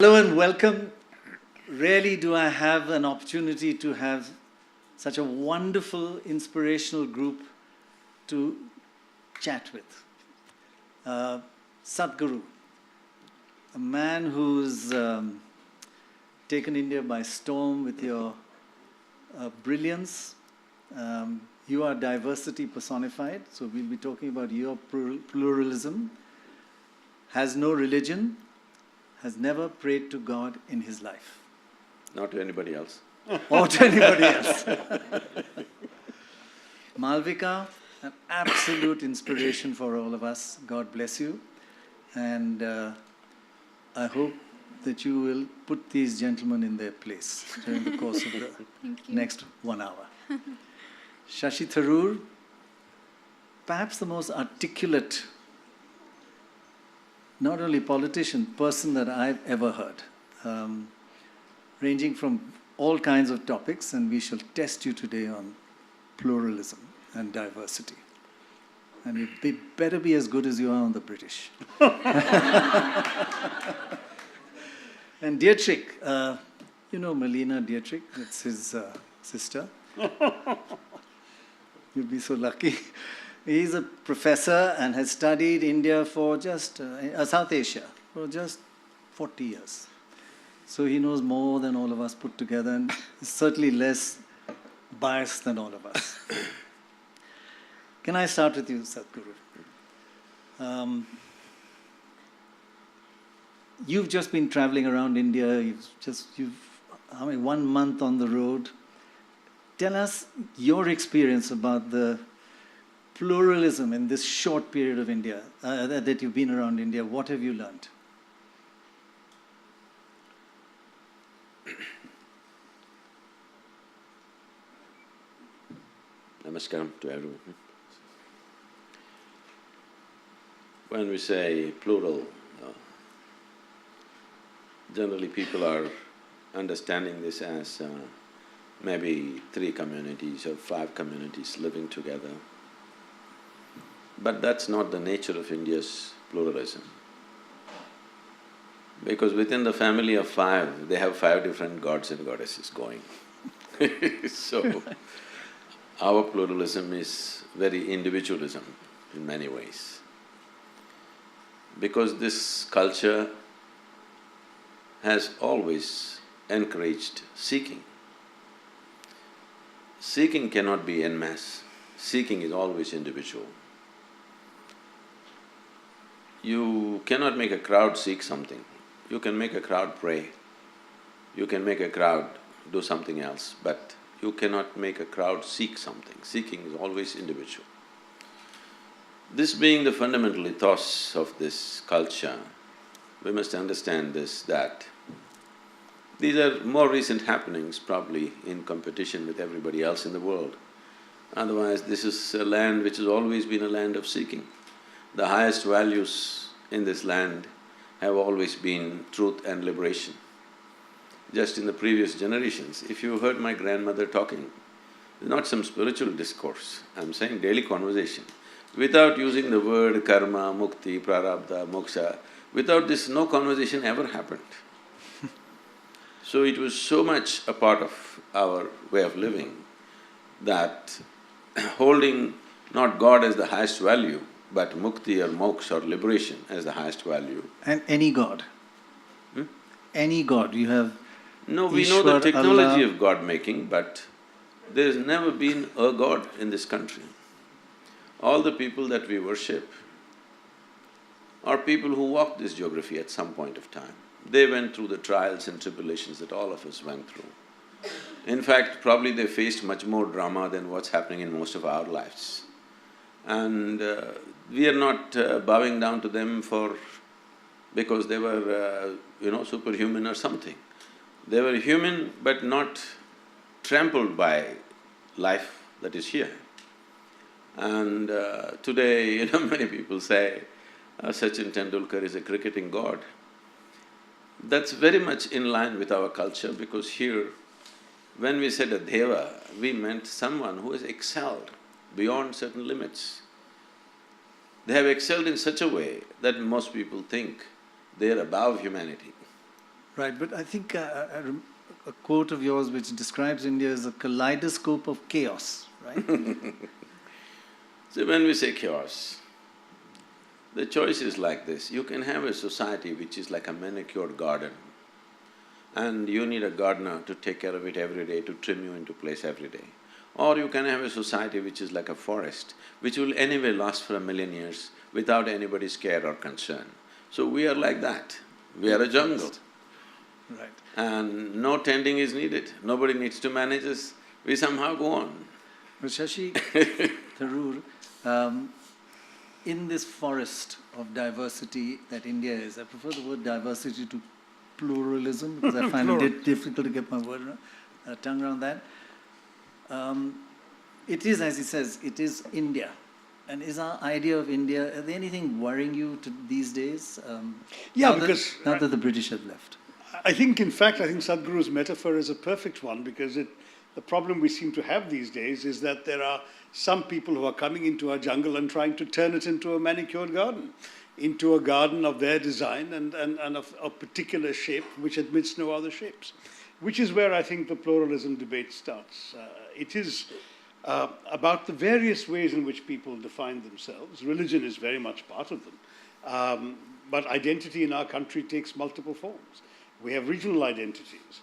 Hello and welcome. Rarely do I have an opportunity to have such a wonderful, inspirational group to chat with. Sadhguru, a man who's taken India by storm with your brilliance. You are diversity personified, so we'll be talking about your pluralism. Has no religion, has never prayed to God in his life. Not to anybody else. Or to anybody else. Malvika, an absolute inspiration for all of us. God bless you. And I hope that you will put these gentlemen in their place during the course of the next 1 hour. Shashi Tharoor, perhaps the most articulate, not only politician, person that I've ever heard, ranging from all kinds of topics, and we shall test you today on pluralism and diversity. And you better be as good as you are on the British. And Dietrich, you know Melina Dietrich, it's his sister. You'll be so lucky. He's a professor and has studied India for just, South Asia, for just 40 years. So he knows more than all of us put together, and is certainly less biased than all of us. Can I start with you, Sadhguru? You've just been traveling around India. You've 1 month on the road. Tell us your experience about the pluralism in this short period of India, that you've been around India. What have you learned? Namaskaram to everyone. When we say plural, generally people are understanding this as maybe 3 communities or 5 communities living together. But that's not the nature of India's pluralism. Because within the family of 5, they have 5 different gods and goddesses going. So, our pluralism is very individualism in many ways. Because this culture has always encouraged seeking. Seeking cannot be en masse, seeking is always individual. You cannot make a crowd seek something. You can make a crowd pray, you can make a crowd do something else, but you cannot make a crowd seek something. Seeking is always individual. This being the fundamental ethos of this culture, we must understand this, that these are more recent happenings, probably in competition with everybody else in the world. Otherwise, this is a land which has always been a land of seeking. The highest values in this land have always been truth and liberation. Just in the previous generations, if you heard my grandmother talking, not some spiritual discourse, I'm saying daily conversation, without using the word karma, mukti, prarabdha, moksha, without this no conversation ever happened. So it was so much a part of our way of living that holding not God as the highest value, but mukti or moksha or liberation as the highest value. And any God? Any God, you have… No, we know the Ishwar, technology Allah. of God-making, but there's never been a God in this country. All the people that we worship are people who walked this geography at some point of time. They went through the trials and tribulations that all of us went through. In fact, probably they faced much more drama than what's happening in most of our lives. And we are not bowing down to them because they were, superhuman or something. They were human but not trampled by life that is here. And today, many people say Sachin Tendulkar is a cricketing god. That's very much in line with our culture, because here, when we said a deva, we meant someone who has excelled beyond certain limits. They have excelled in such a way that most people think they're above humanity. Right, but I think a quote of yours which describes India as a kaleidoscope of chaos, right? See, when we say chaos, the choice is like this. You can have a society which is like a manicured garden, and you need a gardener to take care of it every day, to trim you into place every day. Or you can have a society which is like a forest, which will anyway last for 1,000,000 years without anybody's care or concern. So we are like that. We are a jungle. Right. And no tending is needed, nobody needs to manage us, we somehow go on. But Shashi Tharoor, in this forest of diversity that India is, I prefer the word diversity to pluralism because I find it difficult to get my tongue around that. It is, as he says, it is India. And is our idea of India, is there anything worrying you these days? Yeah, now because… now that the British have left. I think Sadhguru's metaphor is a perfect one, because the problem we seem to have these days is that there are some people who are coming into our jungle and trying to turn it into a manicured garden, into a garden of their design and of a particular shape which admits no other shapes, which is where I think the pluralism debate starts. It is about the various ways in which people define themselves. Religion is very much part of them, but identity in our country takes multiple forms. We have regional identities,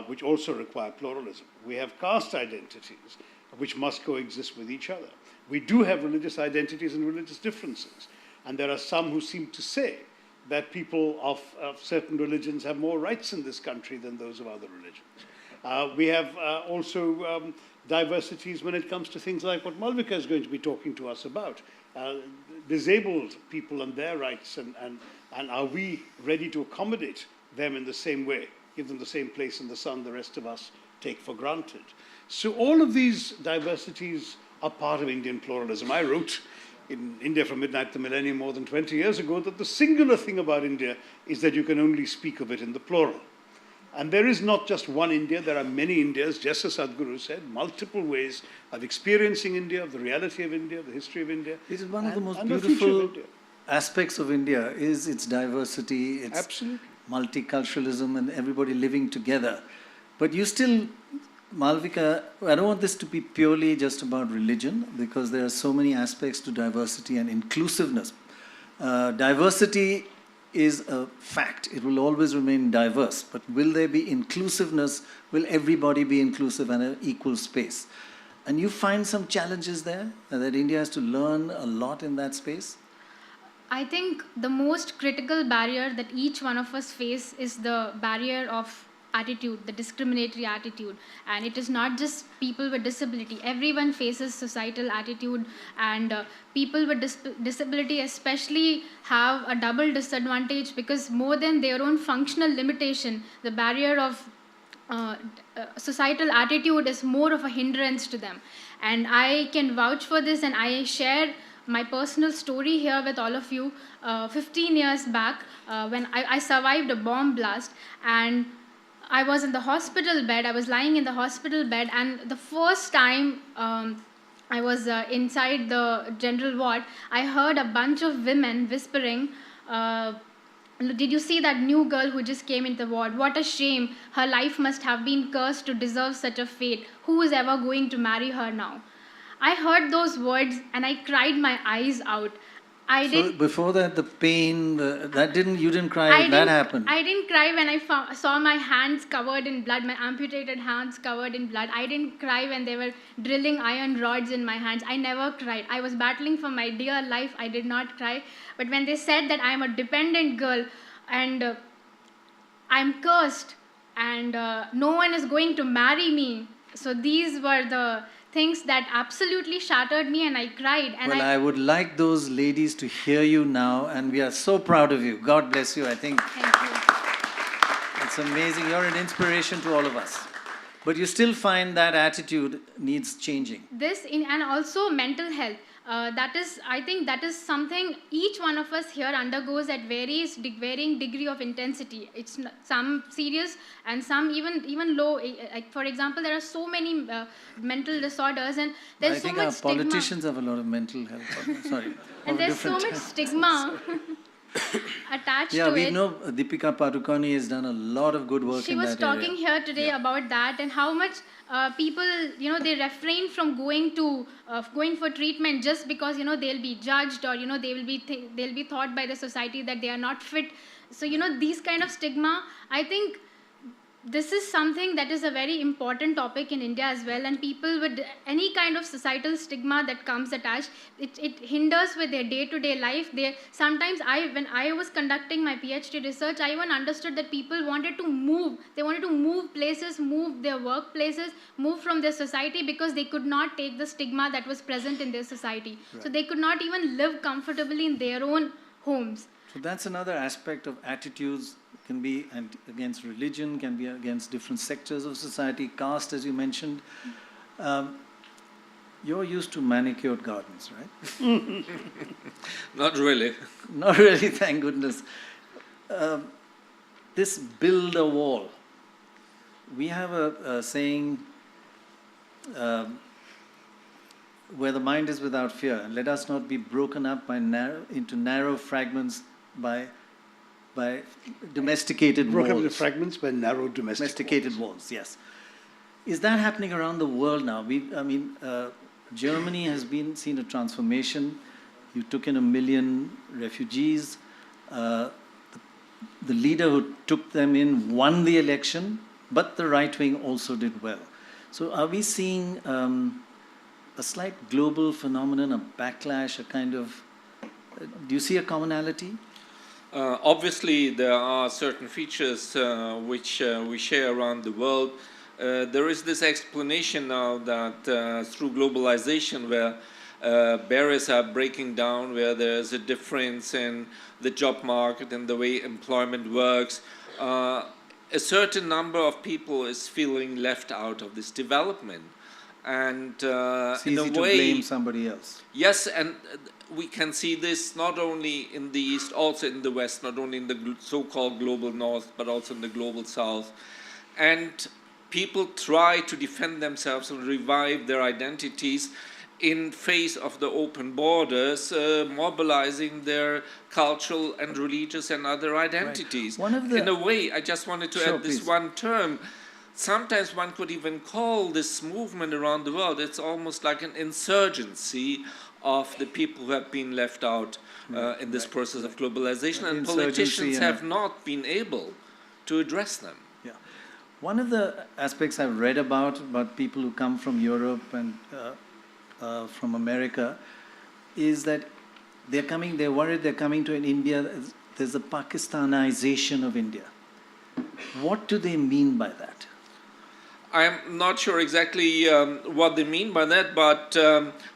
which also require pluralism. We have caste identities, which must coexist with each other. We do have religious identities and religious differences. And there are some who seem to say that people of certain religions have more rights in this country than those of other religions. We have also diversities when it comes to things like what Malvika is going to be talking to us about, disabled people and their rights, and are we ready to accommodate them in the same way, give them the same place in the sun the rest of us take for granted. So all of these diversities are part of Indian pluralism. I wrote in India from Midnight to Millennium more than 20 years ago that the singular thing about India is that you can only speak of it in the plural. And there is not just one India, there are many Indias, just as Sadhguru said, multiple ways of experiencing India, of the reality of India, the history of India. It is one of the most beautiful aspects of India is its diversity, its Absolutely. multiculturalism and everybody living together. But you still, Malvika, I don't want this to be purely just about religion because there are so many aspects to diversity and inclusiveness. Diversity is a fact. It will always remain diverse. But will there be inclusiveness? Will everybody be inclusive and an equal space? And you find some challenges there that India has to learn a lot in that space? I think the most critical barrier that each one of us face is the barrier of attitude, the discriminatory attitude. And it is not just people with disability. Everyone faces societal attitude, and people with disability especially have a double disadvantage because more than their own functional limitation, the barrier of societal attitude is more of a hindrance to them. And I can vouch for this, and I share my personal story here with all of you. 15 years back, when I survived a bomb blast, and I was in the hospital bed. I was lying in the hospital bed, and the first time I was inside the general ward, I heard a bunch of women whispering, did you see that new girl who just came into the ward? What a shame. Her life must have been cursed to deserve such a fate. Who is ever going to marry her now? I heard those words and I cried my eyes out. So before that, the pain, you didn't cry, that happened? I didn't cry when I saw my hands covered in blood, my amputated hands covered in blood. I didn't cry when they were drilling iron rods in my hands. I never cried. I was battling for my dear life. I did not cry. But when they said that I am a dependent girl and I'm cursed and no one is going to marry me, so these were the things that absolutely shattered me, and I cried. And I would like those ladies to hear you now, and we are so proud of you. God bless you, I think. Thank you. It's amazing. You're an inspiration to all of us. But you still find that attitude needs changing. And also mental health. I think that is something each one of us here undergoes at varying degree of intensity. It's some serious and some even low. Like for example, there are so many mental disorders, and there's so much stigma. I think our politicians have a lot of mental health. Sorry. And there's so much stigma. attached Yeah, to we it. know Deepika Padukone has done a lot of good work She in was that talking area. here today about that and how much people, they refrain from going for treatment just because they'll be judged, or they will be they'll be thought by the society that they are not fit. So these kind of stigma, I think this is something that is a very important topic in India as well, and people with any kind of societal stigma that comes attached, it hinders with their day-to-day life. Sometimes when I was conducting my PhD research, I even understood that people wanted to move. They wanted to move places, move their workplaces, move from their society because they could not take the stigma that was present in their society. Right. So they could not even live comfortably in their own homes. So that's another aspect of attitudes. Can be against religion, can be against different sectors of society, caste, as you mentioned. You're used to manicured gardens, right? Not really. Not really, thank goodness. This build a wall. We have a saying, where the mind is without fear, and let us not be broken up into narrow fragments by domesticated Broke walls. up into fragments by narrow Domesticated walls, yes. Is that happening around the world now? Germany has seen a transformation. You took in 1 million refugees. The leader who took them in won the election, but the right wing also did well. So are we seeing a slight global phenomenon, a backlash, a kind of... do you see a commonality? Obviously, there are certain features which we share around the world. There is this explanation now that through globalization, where barriers are breaking down, where there's a difference in the job market and the way employment works, a certain number of people is feeling left out of this development. And It's in easy a to way, blame somebody else. yes, and we can see this not only in the East, also in the West, not only in the so-called global North, but also in the global South. And people try to defend themselves and revive their identities in face of the open borders, mobilizing their cultural and religious and other identities. Right. In a way, I just wanted to add this one term. Sometimes one could even call this movement around the world, it's almost like an insurgency of the people who have been left out in this process of globalization, and politicians have not been able to address them. Yeah. One of the aspects I've read about people who come from Europe and from America is that they're worried they're coming to India, there's a Pakistanization of India. What do they mean by that? I'm not sure exactly what they mean by that, but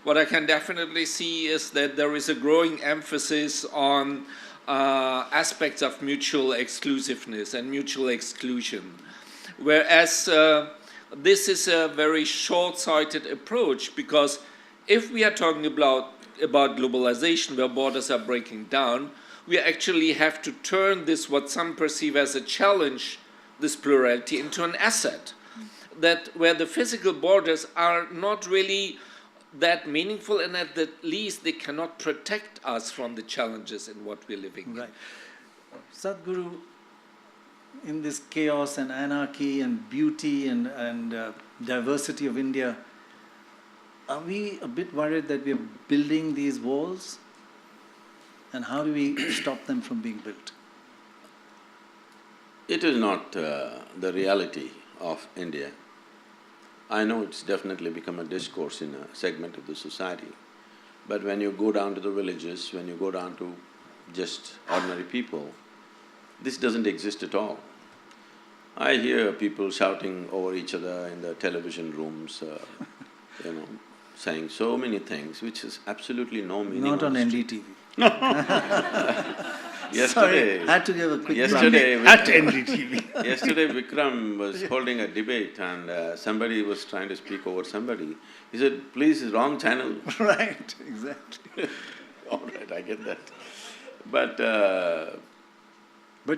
what I can definitely see is that there is a growing emphasis on aspects of mutual exclusiveness and mutual exclusion. Whereas this is a very short-sighted approach, because if we are talking about globalization where borders are breaking down, we actually have to turn this, what some perceive as a challenge, this plurality, into an asset. That where the physical borders are not really that meaningful, and at the least they cannot protect us from the challenges in what we're living in. Sadhguru, in this chaos and anarchy and beauty and diversity of India, are we a bit worried that we're building these walls? And how do we stop them from being built? It is not the reality of India. I know it's definitely become a discourse in a segment of the society, but when you go down to the villages, when you go down to just ordinary people, this doesn't exist at all. I hear people shouting over each other in the television rooms, saying so many things which is absolutely no meaning. Not on NDTV. Yesterday, sorry, I had to give a quick yesterday, At NDTV. Yesterday Vikram was holding a debate and somebody was trying to speak over somebody. He said, please, wrong channel. Right, exactly. All right, I get that. But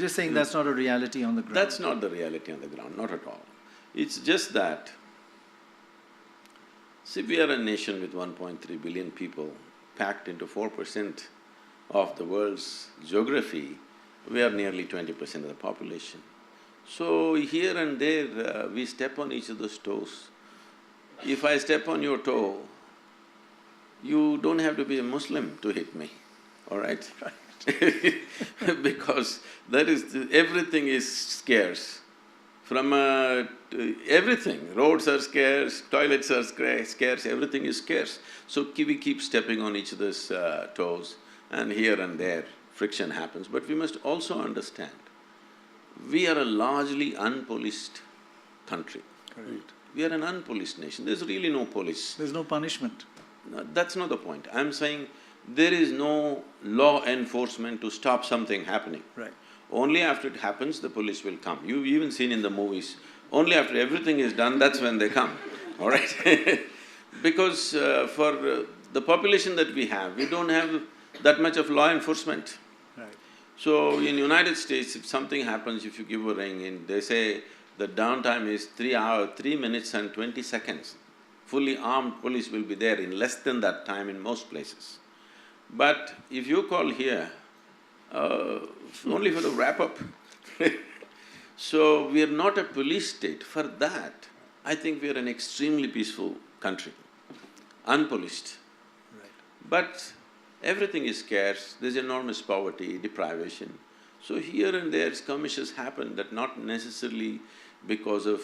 you're saying that's not a reality on the ground? that's not the reality on the ground, not at all. It's just that, see, we are a nation with 1.3 billion people packed into 4% of the world's geography, We are nearly 20% of the population. So here and there, we step on each other's toes. If I step on your toe, you don't have to be a Muslim to hit me, all right? Because everything is scarce. From everything, roads are scarce, toilets are scarce, everything is scarce. So we keep stepping on each other's toes, and here and there friction happens. But we must also understand, we are a largely unpoliced country. Correct. We are an unpoliced nation, there's really no police. There's no punishment. No, that's not the point. I'm saying there is no law enforcement to stop something happening. Right. Only after it happens, the police will come. You've even seen in the movies, only after everything is done, that's when they come, all right? Because for the population that we have, we don't have that much of law enforcement. Right. So in United States, if something happens, if you give a ring, they say the downtime is 3 minutes and 20 seconds. Fully armed police will be there in less than that time in most places. But if you call here, only for the wrap-up. So we are not a police state. For that, I think we are an extremely peaceful country, unpoliced. Right. But everything is scarce, there's enormous poverty, deprivation. So here and there skirmishes happen, that not necessarily because of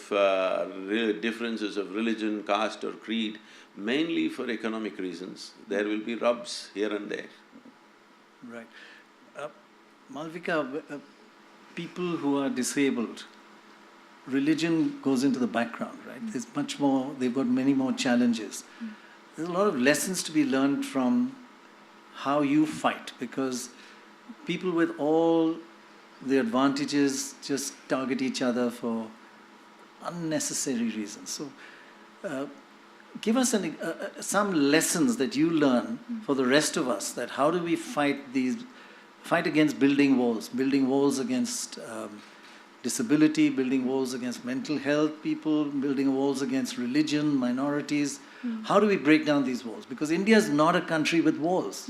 differences of religion, caste or creed, mainly for economic reasons. There will be rubs here and there. Right. Malvika, people who are disabled, religion goes into the background, right? There's much more, they've got many more challenges. There's a lot of lessons to be learned from how you fight, because people with all the advantages just target each other for unnecessary reasons. So, give us some lessons that you learn for the rest of us, that how do we fight against building walls against disability, building walls against mental health people, building walls against religion, minorities. How do we break down these walls? Because India is not a country with walls.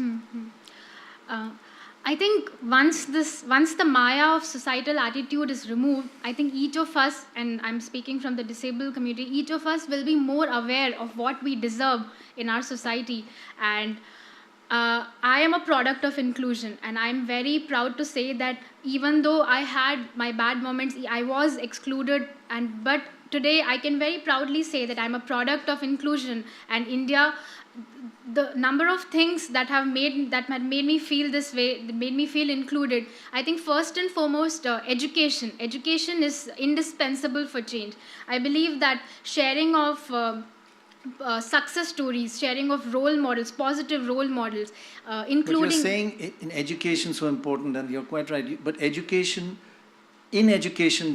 I think once the maya of societal attitude is removed, I think each of us, and I'm speaking from the disabled community, each of us will be more aware of what we deserve in our society. And I am a product of inclusion, and I'm very proud to say that even though I had my bad moments, I was excluded, but today I can very proudly say that I'm a product of inclusion. And India, the number of things that had made me feel this way, that made me feel included. I think first and foremost, education. Education is indispensable for change. I believe that sharing of success stories, sharing of role models, positive role models, including… But you're saying in education so important, and you're quite right, but in education,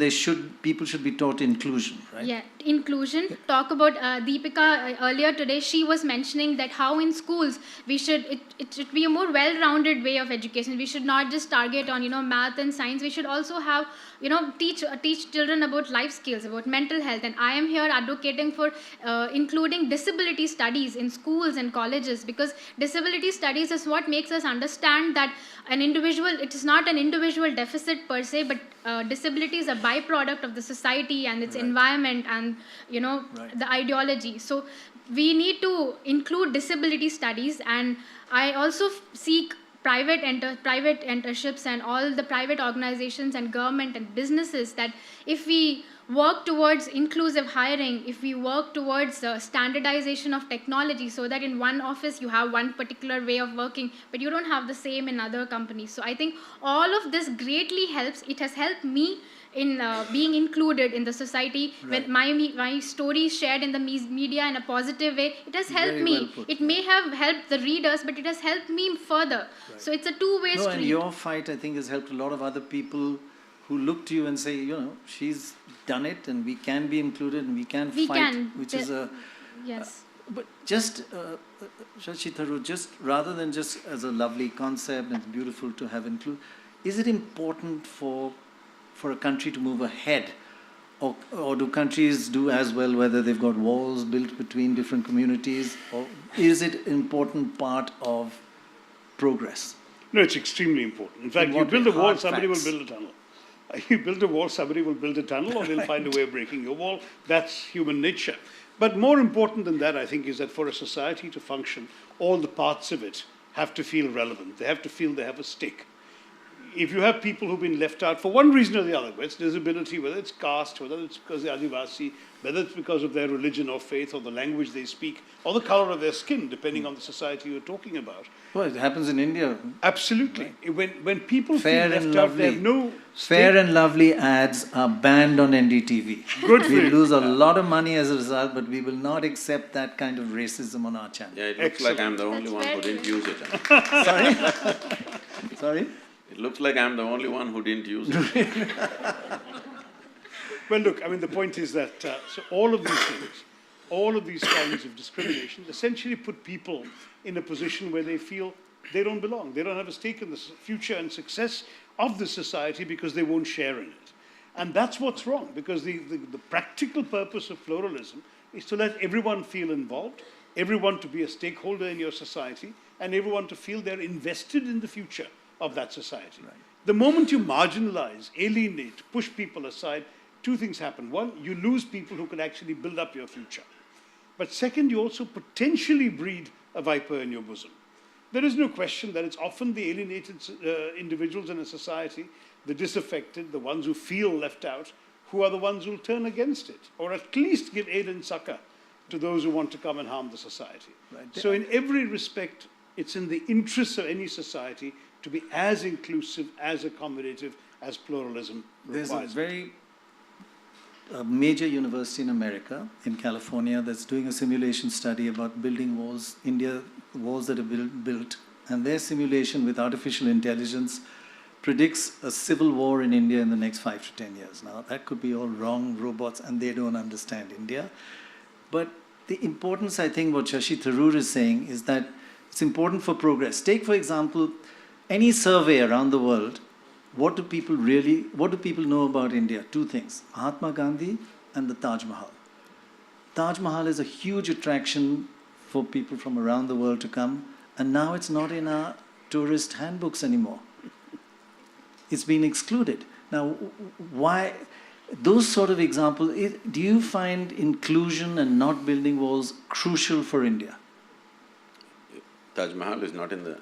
people should be taught inclusion, right? Yeah, inclusion. Talk about Deepika earlier today. She was mentioning that how in schools it should be a more well-rounded way of education. We should not just target on math and science. We should also have teach children about life skills, about mental health. And I am here advocating for including disability studies in schools and colleges, because disability studies is what makes us understand that it is not an individual deficit per se, but disability is a byproduct of the society and its environment and the ideology. So we need to include disability studies. And I also seek private internships and all the private organizations and government and businesses, that if we work towards inclusive hiring, if we work towards standardization of technology, so that in one office you have one particular way of working, but you don't have the same in other companies. So I think all of this greatly helps. It has helped me in being included in the society. Right. When my story is shared in the media in a positive way, it has helped Very me. well put, It may have helped the readers, but it has helped me further. Right. So it's a two-way street. And your fight, I think, has helped a lot of other people who look to you and say, she's done it, and we can be included, and we can fight, which is a… Yes. But just, Shashi Tharoor, just rather than just as a lovely concept, and it's beautiful to have include, is it important for a country to move ahead? Or do countries do as well, whether they've got walls built between different communities? Or is it an important part of progress? No, it's extremely important. In fact, you what build way? a wall, Hard somebody facts. will build a tunnel. You build a wall, somebody will build a tunnel, or they'll find a way of breaking your wall. That's human nature. But more important than that, I think, is that for a society to function, all the parts of it have to feel relevant. They have to feel they have a stake. If you have people who've been left out for one reason or the other, whether it's disability, whether it's caste, whether it's because they're Adivasi, whether it's because of their religion or faith or the language they speak, or the color of their skin, depending on the society you're talking about. Well, it happens in India. Absolutely. When people Fair feel and left out, they have lovely. no Fair stake. and Lovely ads are banned on NDTV. Good for We you. lose a lot of money as a result, but we will not accept that kind of racism on our channel. Yeah, it looks like I'm the only That's one who very didn't use it. Sorry? Sorry? It looks like I'm the only one who didn't use it. Well, look, I mean, the point is that so all of these things, all of these kinds of discrimination essentially put people in a position where they feel they don't belong. They don't have a stake in the future and success of the society because they won't share in it. And that's what's wrong, because the practical purpose of pluralism is to let everyone feel involved, everyone to be a stakeholder in your society, and everyone to feel they're invested in the future of that society. Right. The moment you marginalize, alienate, push people aside, two things happen. One, you lose people who can actually build up your future. But second, you also potentially breed a viper in your bosom. There is no question that it's often the alienated individuals in a society, the disaffected, the ones who feel left out, who are the ones who will turn against it, or at least give aid and succor to those who want to come and harm the society. Right. So in every respect, it's in the interests of any society to be as inclusive, as accommodative as pluralism There's a requires. very major university in America, in California, that's doing a simulation study about building walls, walls that are built, and their simulation with artificial intelligence predicts a civil war in India in the next 5 to 10 years. Now, that could be all wrong, robots, and they don't understand India. But the importance, I think, what Shashi Tharoor is saying is that it's important for progress. Take, for example, any survey around the world. What do people know about India? Two things: Mahatma Gandhi and the Taj Mahal. Taj Mahal is a huge attraction for people from around the world to come, and now it's not in our tourist handbooks anymore. It's been excluded. Now, why? Those sort of examples, do you find inclusion and not building walls crucial for India? Taj Mahal is not in the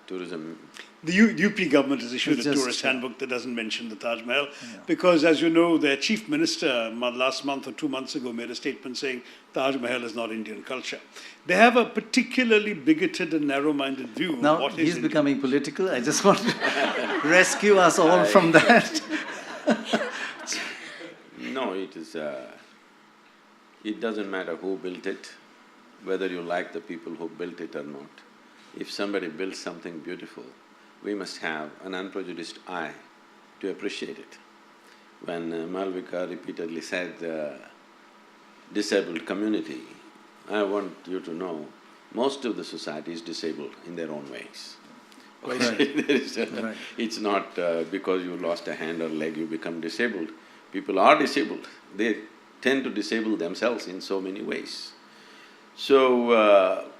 tourism. The UP government has issued It's a just, tourist handbook that doesn't mention the Taj Mahal Yeah. because, as you know, their chief minister last month or 2 months ago made a statement saying Taj Mahal is not Indian culture. They have a particularly bigoted and narrow-minded view Now, of what is he's Indian. becoming political. I just want to rescue us all from that. No, it is. It doesn't matter who built it, whether you like the people who built it or not. If somebody builds something beautiful, we must have an unprejudiced eye to appreciate it. When Malvika repeatedly said disabled community, I want you to know, most of the society is disabled in their own ways. Right. It's not because you lost a hand or leg you become disabled. People are disabled. They tend to disable themselves in so many ways. So,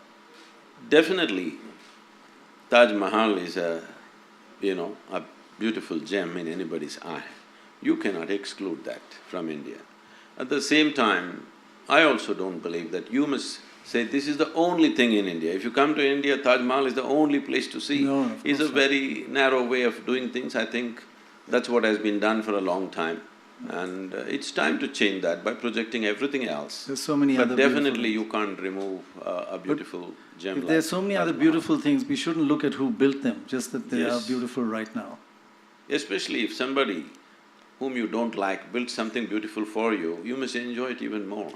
definitely, Taj Mahal is a beautiful gem in anybody's eye. You cannot exclude that from India. At the same time, I also don't believe that you must say this is the only thing in India. If you come to India, Taj Mahal is the only place to see. No, of It's a course not. very narrow way of doing things. I think that's what has been done for a long time. And it's time to change that by projecting everything else. There's so many But other beautiful definitely things. you can't remove a beautiful gem If like there's so many Taj other Mahal. beautiful things, we shouldn't look at who built them, just that they are Yes. beautiful right now. Especially if somebody whom you don't like built something beautiful for you, you must enjoy it even more.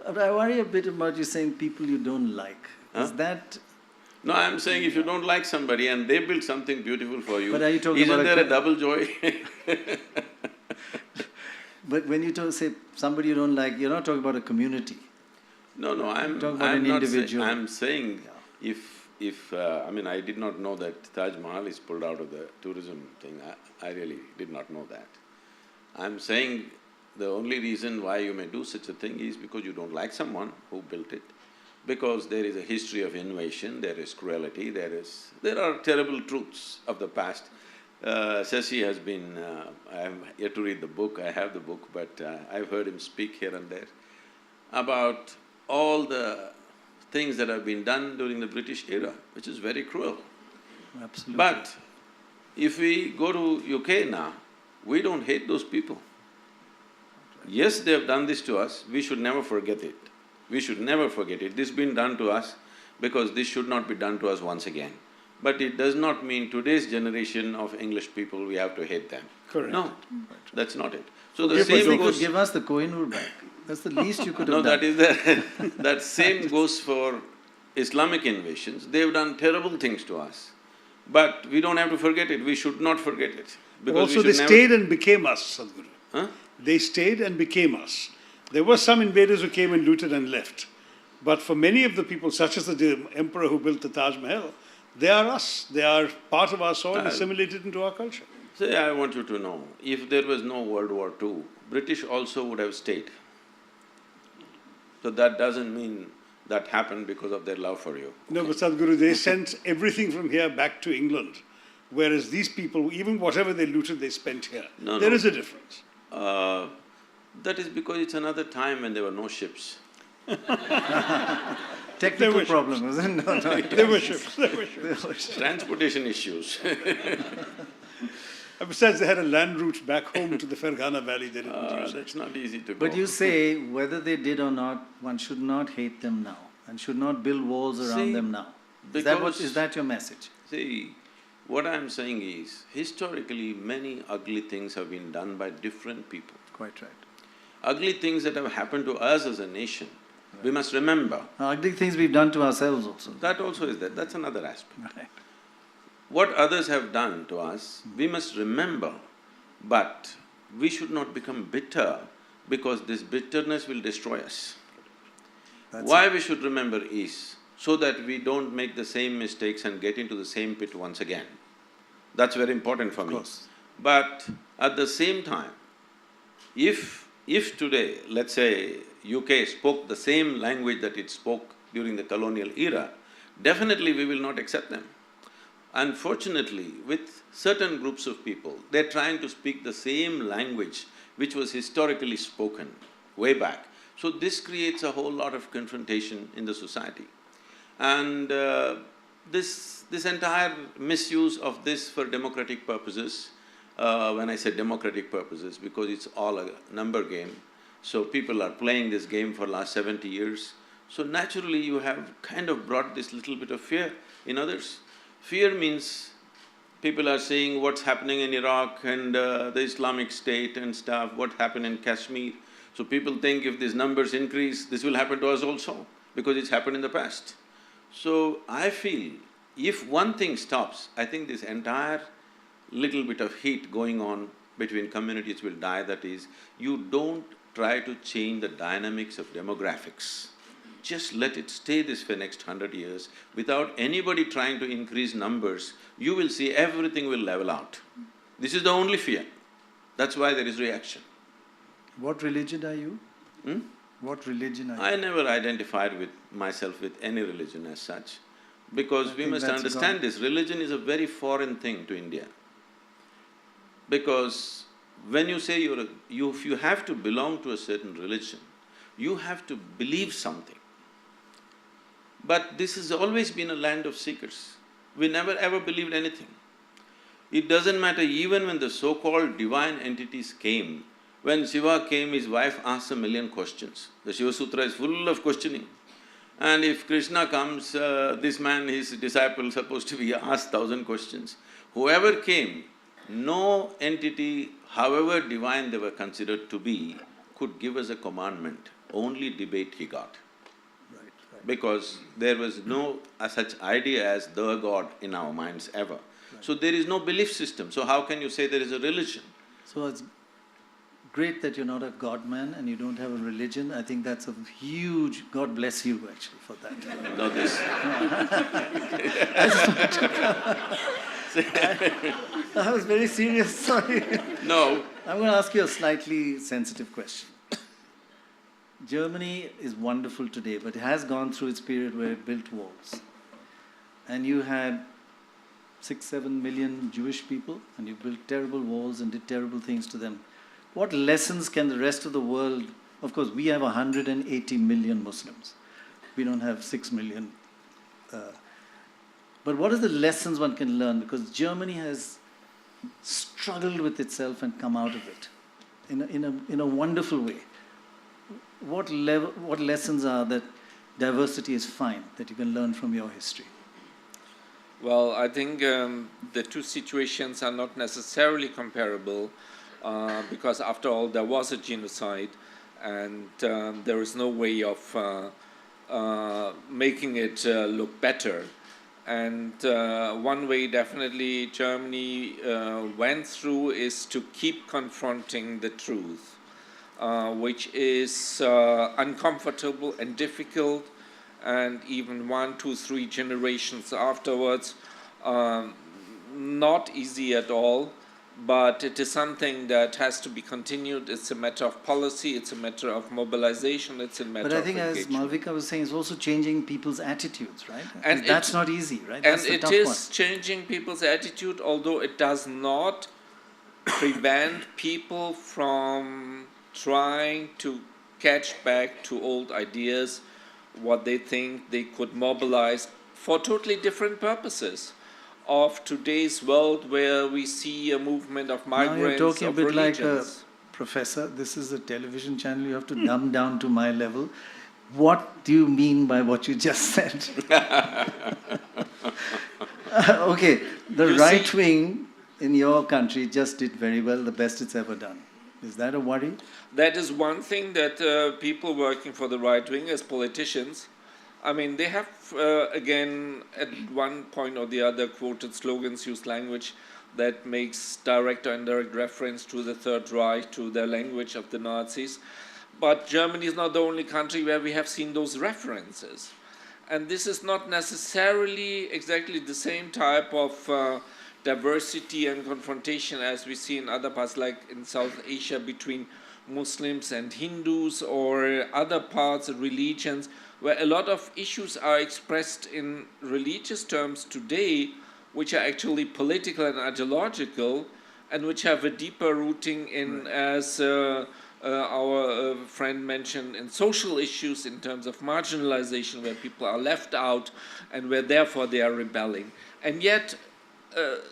But I worry a bit about you saying people you don't like. Is Huh? that… No, I'm saying if you don't like somebody and they build something beautiful for you, But are you talking isn't about there a double joy? But when you say somebody you don't like, you're not talking about a community. No, I'm Talk about I'm an not individual. I'm saying if I mean, I did not know that Taj Mahal is pulled out of the tourism thing. I really did not know that. I'm saying the only reason why you may do such a thing is because you don't like someone who built it. because there is a history of invasion, there is cruelty, there are terrible truths of the past. Shashi has been… I'm yet to read the book, I have the book, but I've heard him speak here and there about all the things that have been done during the British era, which is very cruel. Absolutely. But if we go to UK now, we don't hate those people. Yes, they have done this to us, we should never forget it. We should never forget it. This has been done to us because this should not be done to us once again. But it does not mean today's generation of English people, we have to hate them. Correct. No, that's not it. So the If same they goes… could give us the Kohinoor back, that's the least you could No, have that done. is the… that same goes for Islamic invasions. They've done terrible things to us. But we don't have to forget it, we should not forget it. Because Also, we they should never… stayed and became us, Sadhguru. Huh? They stayed and became us. There were some invaders who came and looted and left. But for many of the people, such as the emperor who built the Taj Mahal, they are us. They are part of our soil, assimilated into our culture. Say, I want you to know, if there was no World War II, British also would have stayed. So that doesn't mean that happened because of their love for you. No, but Sadhguru, they sent everything from here back to England, whereas these people, even whatever they looted, they spent here. No, There no. is a difference. That is because it's another time when there were no ships. Technical were problem, isn't it? No, no, There were ships, there were ships. there was- Transportation issues. And besides, they had a land route back home to the Fergana Valley, they didn't use it. That's not easy to go. But you say, whether they did or not, one should not hate them now and should not build walls around See, them now. Is because- that your message? See, what I'm saying is, historically many ugly things have been done by different people. Quite right. Ugly things that have happened to us as a nation, we must remember, Ugly things we've done to ourselves also. that also is there, that's another aspect. Right. What others have done to us, we must remember, but we should not become bitter because this bitterness will destroy us. That's Why we should remember is so that we don't make the same mistakes and get into the same pit once again. That's very important for me. course. But at the same time, if today, let's say, UK spoke the same language that it spoke during the colonial era, definitely we will not accept them. Unfortunately, with certain groups of people, they're trying to speak the same language which was historically spoken way back. So this creates a whole lot of confrontation in the society. And this entire misuse of this for democratic purposes, when I say democratic purposes, because it's all a number game, so people are playing this game for last 70 years. So naturally you have kind of brought this little bit of fear in others. Fear means people are seeing what's happening in Iraq and the Islamic State and stuff, what happened in Kashmir. So people think if these numbers increase, this will happen to us also, because it's happened in the past. So I feel if one thing stops, I think this entire little bit of heat going on between communities will die, that is, you don't try to change the dynamics of demographics. Just let it stay this for next 100 years, without anybody trying to increase numbers, you will see everything will level out. This is the only fear. That's why there is reaction. What religion are you? Hmm? What religion are you? I never identified with myself with any religion as such, because we think must that's understand gone. this, religion is a very foreign thing to India. Because when you say if you have to belong to a certain religion, you have to believe something. But this has always been a land of seekers. We never ever believed anything. It doesn't matter, even when the so-called divine entities came, when Shiva came, his wife asked a million questions. The Shiva Sutra is full of questioning. And if Krishna comes, this man, his disciple, supposed to be asked 1,000 questions. Whoever came, no entity, however divine they were considered to be, could give us a commandment. Only debate he got. Because there was no such idea as the God in our minds ever. So there is no belief system, so how can you say there is a religion? So it's great that you're not a God man and you don't have a religion. I think that's a huge… God bless you actually for that. No, this… I was very serious, sorry. No, I'm going to ask you a slightly sensitive question. Germany is wonderful today, but it has gone through its period where it built walls. And you had 6-7 million Jewish people, and you built terrible walls and did terrible things to them. What lessons can the rest of the world, of course, we have 180 million Muslims. We don't have 6 million. But what are the lessons one can learn? Because Germany has struggled with itself and come out of it in a wonderful way. What lessons are that diversity is fine, that you can learn from your history? Well, I think the two situations are not necessarily comparable because after all there was a genocide and there is no way of making it look better. And one way definitely Germany went through is to keep confronting the truth, which is uncomfortable and difficult, and even 1, 2, 3 generations afterwards, not easy at all. But it is something that has to be continued. It's a matter of policy, it's a matter of mobilization, it's a matter of engagement. But I think, as Malvika was saying, it's also changing people's attitudes, right? And that's not easy, right? And that's the it tough is one. changing people's attitude, although it does not prevent people from trying to catch back to old ideas, what they think they could mobilize for totally different purposes of today's world, where we see a movement of migrants, now you're talking a bit religions. like a professor. This is a television channel. You have to dumb down to my level. What do you mean by what you just said? Okay, the right wing in your country just did very well, the best it's ever done. Is that a worry? That is one thing that people working for the right wing as politicians, I mean, they have, again, at one point or the other, quoted slogans, used language that makes direct or indirect reference to the Third Reich, to the language of the Nazis. But Germany is not the only country where we have seen those references. And this is not necessarily exactly the same type of diversity and confrontation as we see in other parts, like in South Asia, between Muslims and Hindus, or other parts of religions, where a lot of issues are expressed in religious terms today, which are actually political and ideological, and which have a deeper rooting in, as our friend mentioned, in social issues in terms of marginalization, where people are left out and where therefore they are rebelling. And yet,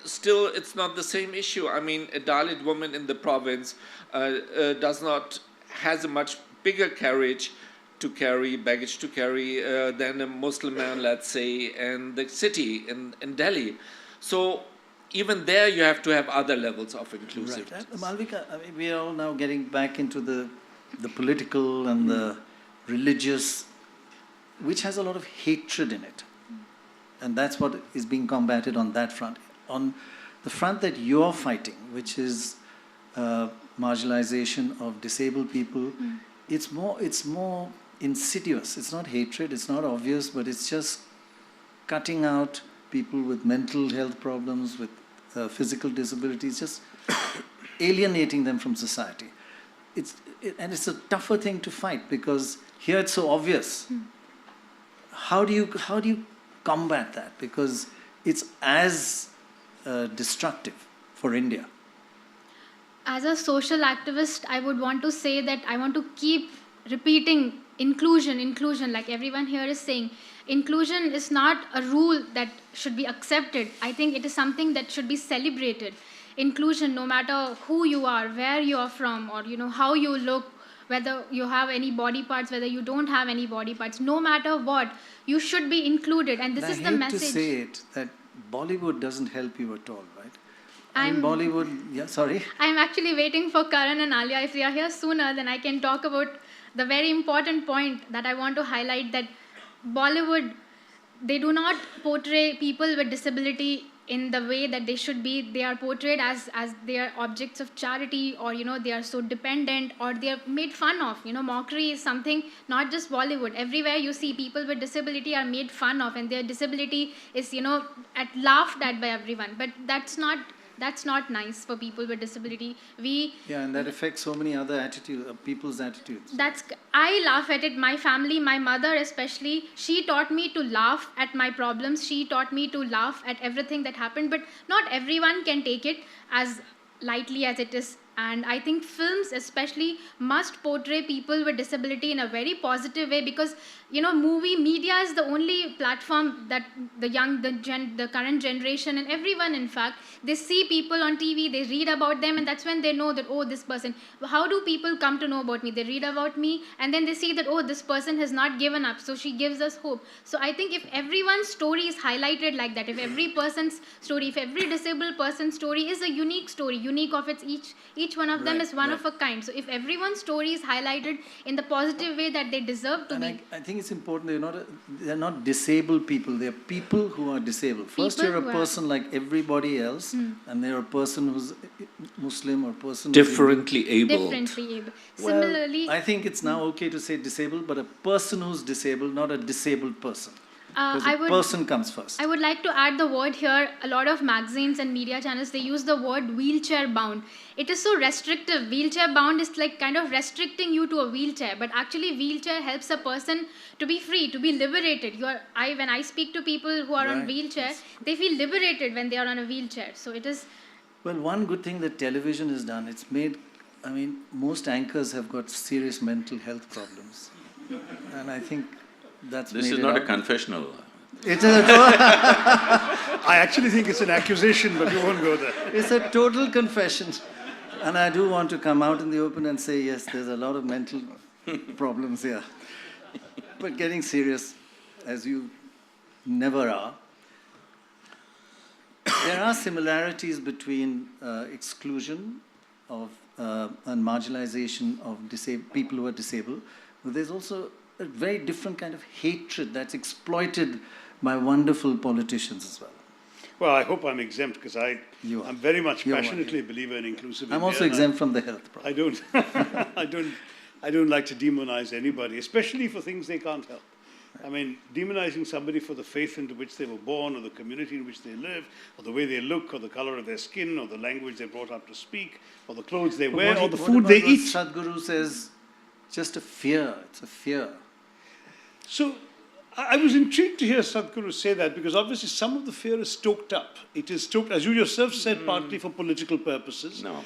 still, it's not the same issue. I mean, a Dalit woman in the province has a much bigger baggage to carry than a Muslim man, let's say, in the city, in Delhi. So even there you have to have other levels of inclusiveness. Right. Malvika, I mean, we are all now getting back into the political and the religious, which has a lot of hatred in it. And that's what is being combated on that front. On the front that you're fighting, which is marginalization of disabled people, it's more insidious. It's not hatred, it's not obvious, but it's just cutting out people with mental health problems, with physical disabilities, just alienating them from society. And it's a tougher thing to fight, because here it's so obvious. How do you combat that? Because it's as destructive for India. As a social activist, I would want to say that I want to keep repeating inclusion, like everyone here is saying. Inclusion is not a rule that should be accepted. I think it is something that should be celebrated. Inclusion, no matter who you are, where you are from, or how you look, whether you have any body parts, whether you don't have any body parts, no matter what, you should be included. And this is the message. I hate to say it, that Bollywood doesn't help you at all, right? In Bollywood, yeah, sorry. I'm actually waiting for Karan and Alia. If they are here sooner, then I can talk about the very important point that I want to highlight, that Bollywood, they do not portray people with disability in the way that they should be. They are portrayed as they are objects of charity, or they are so dependent, or they are made fun of. Mockery is something, not just Bollywood. Everywhere you see people with disability are made fun of, and their disability is laughed at by everyone. But that's not That's not nice for people with disability. Yeah, and that affects so many other people's attitudes. I laugh at it. My family, my mother especially, she taught me to laugh at my problems. She taught me to laugh at everything that happened, but not everyone can take it as lightly as it is. And I think films especially must portray people with disability in a very positive way, because movie media is the only platform that the current generation and everyone, in fact, they see people on TV, they read about them, and that's when they know that, oh, this person, how do people come to know about me? They read about me, and then they see that, oh, this person has not given up, so she gives us hope. So I think if everyone's story is highlighted like that, if every person's story, if every disabled person's story is a unique story, unique of its each one of them is one of a kind. So if everyone's story is highlighted in the positive way that they deserve to be. I think it's important they're not disabled people, they're people who are disabled. First, you're a person like everybody else, and they're a person who's Muslim or person differently able. Differently able. Well, Similarly, I think it's now okay to say disabled, but a person who's disabled, not a disabled person. Because person comes first. I would like to add the word here. A lot of magazines and media channels, they use the word wheelchair bound. It is so restrictive. Wheelchair bound is like kind of restricting you to a wheelchair, but actually wheelchair helps a person to be free, to be liberated. When I speak to people who are on wheelchair, they feel liberated when they are on a wheelchair. So it is. Well, one good thing that television has done, it's made, most anchors have got serious mental health problems. And I think that's This is not a confessional. It is a I actually think it's an accusation, but we won't go there. It's a total confession. And I do want to come out in the open and say, yes, there's a lot of mental problems here. But getting serious, as you never are, there are similarities between exclusion of and marginalization of people who are disabled, but there's also a very different kind of hatred that's exploited by wonderful politicians as well. Well, I hope I'm exempt, because I'm very much passionately a believer in inclusive India. I'm also exempt from the health problem. I don't like to demonize anybody, especially for things they can't help. Demonizing somebody for the faith into which they were born, or the community in which they live, or the way they look, or the color of their skin, or the language they're brought up to speak, or the clothes they wear, or the food they eat. Sadhguru says, just a fear, it's a fear. So I was intrigued to hear Sadhguru say that, because obviously some of the fear is stoked up. It is stoked, as you yourself said, partly for political purposes. No.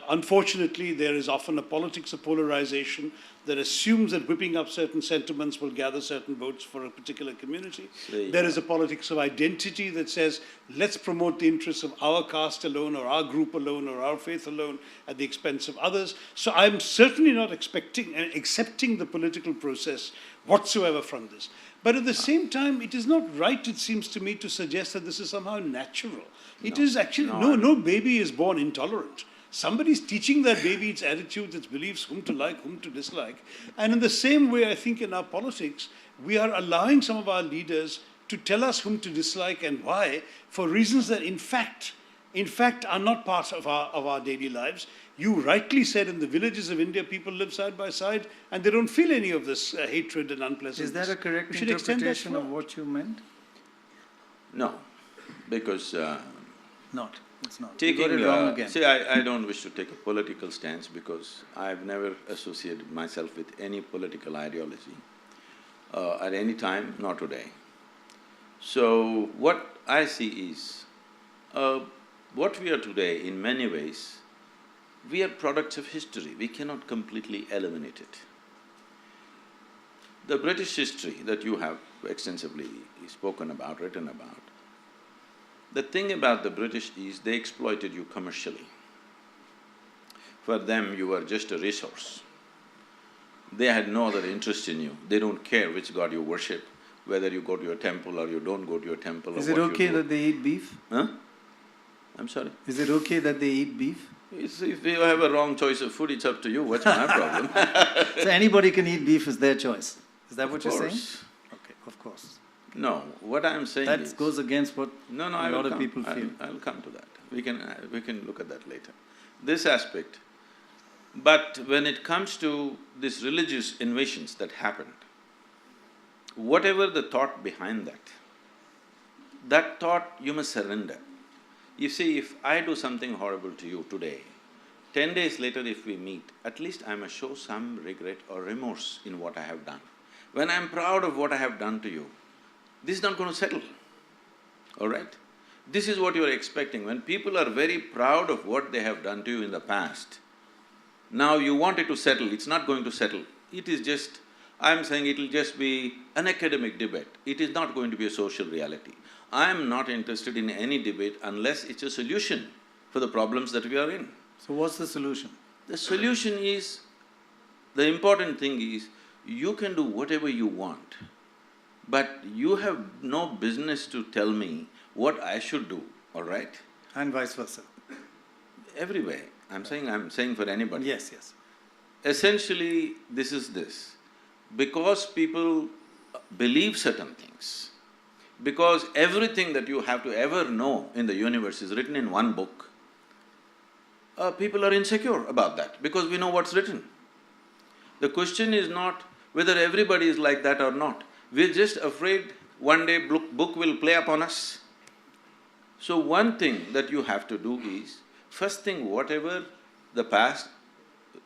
Unfortunately, there is often a politics of polarization that assumes that whipping up certain sentiments will gather certain votes for a particular community. There is a politics of identity that says, let's promote the interests of our caste alone, or our group alone, or our faith alone, at the expense of others. So I'm certainly not accepting the political process whatsoever from this. But at the same time, it is not right, it seems to me, to suggest that this is somehow natural. It is actually, no baby is born intolerant. Somebody's teaching that baby its attitudes, its beliefs, whom to like, whom to dislike. And in the same way, I think in our politics, we are allowing some of our leaders to tell us whom to dislike and why, for reasons that in fact are not part of our daily lives. You rightly said, in the villages of India, people live side by side, and they don't feel any of this hatred and unpleasantness. Is that a correct interpretation of what you meant? No, because It's not. taking, you got it wrong again. See, I don't wish to take a political stance, because I've never associated myself with any political ideology at any time, not today. So what I see is, what we are today, in many ways, we are products of history. We cannot completely eliminate it. The British history that you have extensively spoken about, written about, the thing about the British is they exploited you commercially. For them, you were just a resource. They had no other interest in you. They don't care which god you worship, whether you go to your temple or you don't go to your temple. Is it okay that they eat beef? Huh? I'm sorry? Is it okay that they eat beef? If you have a wrong choice of food, it's up to you. What's my problem? So anybody can eat beef, is their choice. Is that what you're saying? Okay, of course. No, what I'm saying is… That goes against what a lot of people feel. I'll come to that. We can look at that later. This aspect. But when it comes to these religious invasions that happened, whatever the thought behind that thought you must surrender. You see, if I do something horrible to you today, 10 days later if we meet, at least I must show some regret or remorse in what I have done. When I'm proud of what I have done to you, this is not going to settle, all right? This is what you're expecting. When people are very proud of what they have done to you in the past, now you want it to settle, it's not going to settle. It is just… I'm saying it'll just be an academic debate. It is not going to be a social reality. I'm not interested in any debate unless it's a solution for the problems that we are in. So what's the solution? The solution is… the important thing is, you can do whatever you want, but you have no business to tell me what I should do, all right? And vice versa. Everywhere. I'm saying for anybody. Yes, yes. Essentially, this is this. Because people believe certain things, because everything that you have to ever know in the universe is written in one book, people are insecure about that because we know what's written. The question is not whether everybody is like that or not. We're just afraid one day book will play upon us. So one thing that you have to do is, first thing, whatever the past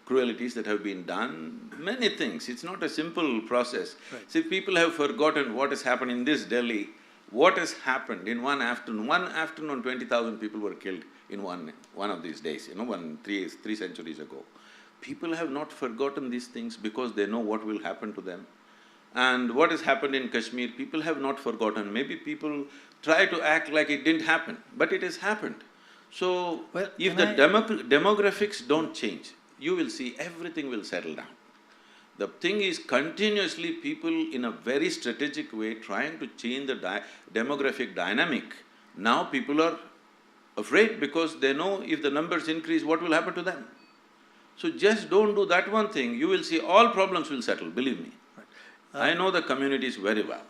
cruelties that have been done, many things, it's not a simple process. Right. See, people have forgotten what has happened in this Delhi, what has happened in one afternoon. One afternoon, 20,000 people were killed in one of these days, three centuries ago. People have not forgotten these things because they know what will happen to them. And what has happened in Kashmir, people have not forgotten. Maybe people try to act like it didn't happen, but it has happened. So, Well, if the demographics don't change, you will see everything will settle down. The thing is, continuously people in a very strategic way trying to change the demographic dynamic. Now people are afraid because they know if the numbers increase, what will happen to them? So just don't do that one thing, you will see all problems will settle, believe me. Right. I know the communities very well.